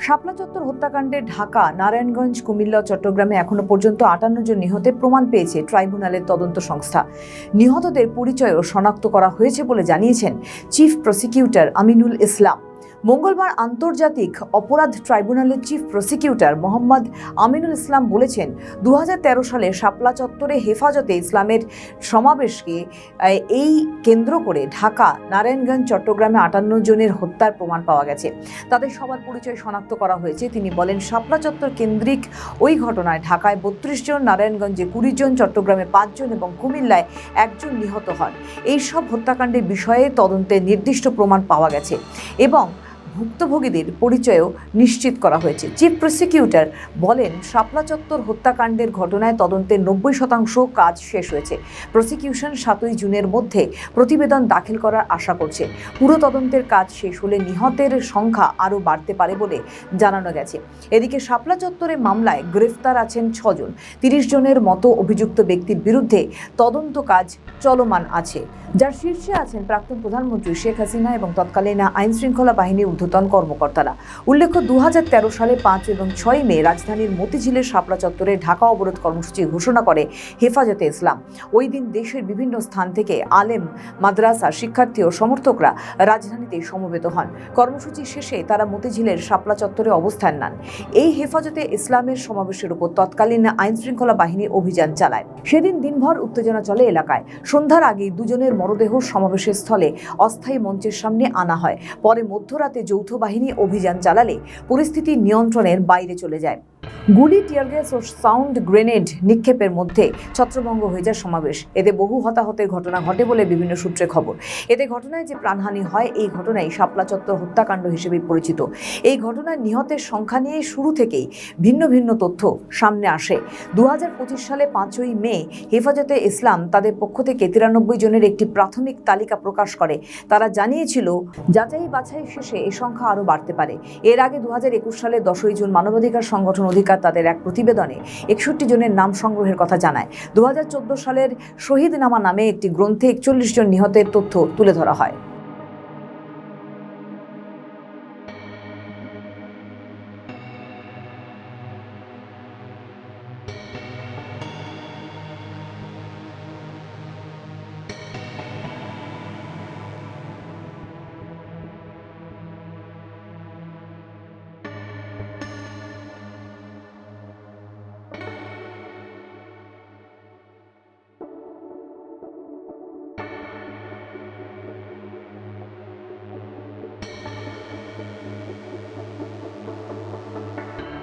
শাপলা চত্বর হত্যাকাণ্ডে ঢাকা, নারায়ণগঞ্জ, কুমিল্লা, চট্টগ্রামে এখনো পর্যন্ত 58 জন নিহতের প্রমাণ পেয়েছে ট্রাইব্যুনালের তদন্ত সংস্থা। নিহতদের পরিচয়ও শনাক্ত করা হয়েছে বলে জানিয়েছেন চিফ প্রসিকিউটর আমিনুল ইসলাম। মঙ্গলবার আন্তর্জাতিক অপরাধ ট্রাইব্যুনালের চিফ প্রসিকিউটর মোহাম্মদ আমিনুল ইসলাম বলেছেন, 2013 সালে শাপলা চত্বরে হেফাজতে ইসলামের সমাবেশকে এই কেন্দ্র করে ঢাকা, নারায়ণগঞ্জ, চট্টগ্রামে 58 জনের হত্যার প্রমাণ পাওয়া গেছে। তাদের সবার পরিচয় শনাক্ত করা হয়েছে। তিনি বলেন, শাপলা চত্বর কেন্দ্রিক ওই ঘটনায় ঢাকায় 32 জন, নারায়ণগঞ্জে 20 জন, চট্টগ্রামে 5 জন এবং কুমিল্লায় 1 জন নিহত হন। এই সব হত্যাকাণ্ডের বিষয়ে তদন্তে নির্দিষ্ট প্রমাণ পাওয়া গেছে এবং ভুক্তভোগীদের পরিচয়ও নিশ্চিত করা হয়েছে। চিফ প্রসিকিউটর বলেন, শাপলা চত্বর হত্যাকাণ্ডের ঘটনায় তদন্তের 90% কাজ শেষ হয়েছে। প্রসিকিউশন 7ই জুনের মধ্যে প্রতিবেদন দাখিল করার আশা করছে। পুরো তদন্তের কাজ শেষ হলে নিহতের সংখ্যা আরও বাড়তে পারে বলে জানানো গেছে। এদিকে শাপলা চত্বরে মামলায় গ্রেফতার আছেন 6 জন। 30 জনের মতো অভিযুক্ত ব্যক্তির বিরুদ্ধে তদন্ত কাজ চলমান আছে, যার শীর্ষে আছেন প্রাক্তন প্রধানমন্ত্রী শেখ হাসিনা এবং তৎকালীন আইন শৃঙ্খলা বাহিনীর ঊর্ধ্বতন কর্মকর্তারা। উল্লেখ্য, 2013 সালে 5 এবং 6 মে রাজধানীর মতিঝিলের শাপলা চত্বরে ঢাকা অবরোধ কর্মসূচি ঘোষণা করে হেফাজতে ইসলাম। ওই দিন দেশের বিভিন্ন স্থান থেকে আলেম, মাদ্রাসা, শিক্ষার্থী ও সমর্থকরা রাজধানীতে সমবেত হন। কর্মসূচি শেষে তারা মতিঝিলের শাপলা চত্বরে অবস্থান নেন। এই হেফাজতে ইসলামের সমাবেশের উপর তৎকালীন আইন শৃঙ্খলা বাহিনী অভিযান চালায়। সেদিন দিনভর উত্তেজনা চলে এলাকায়। সন্ধ্যার আগেই 2 জনের মরদেহ সমাবেশের স্থলে অস্থায়ী মঞ্চের সামনে আনা হয়। পরে মধ্যরাতে যৌথ বাহিনী অভিযান চালালে পরিস্থিতি নিয়ন্ত্রণের বাইরে চলে যায়। গুলি, টিয়ারগ্যাস ও সাউন্ড গ্রেনেড নিক্ষেপের মধ্যে ছত্রভঙ্গ হয়ে যায় সমাবেশ। এতে বহু হতাহতের ঘটনা ঘটে বলে বিভিন্ন সূত্রে খবর। এতে ঘটনায় যে প্রাণহানি হয়, এই ঘটনায় শাপলা চত্বর হত্যাকাণ্ড হিসেবে পরিচিত। এই ঘটনায় নিহতের সংখ্যা নিয়ে শুরু থেকেই ভিন্ন ভিন্ন তথ্য সামনে আসে। 2025 সালে 5ই মে হেফাজতে ইসলাম তাদের পক্ষ থেকে 93 জনের একটি প্রাথমিক তালিকা প্রকাশ করে। তারা জানিয়েছিল, যাচাই বাছাই শেষে এই সংখ্যা আরও বাড়তে পারে। এর আগে 2021 সালে 10ই জুন মানবাধিকার সংগঠন অধিকার তাদের এক প্রতিবেদনে 61 জনের নাম সংগ্রহের কথা জানায়। 2014 সালের শহীদ নামা নামে একটি গ্রন্থে 41 জন নিহতের তথ্য তুলে ধরা হয়।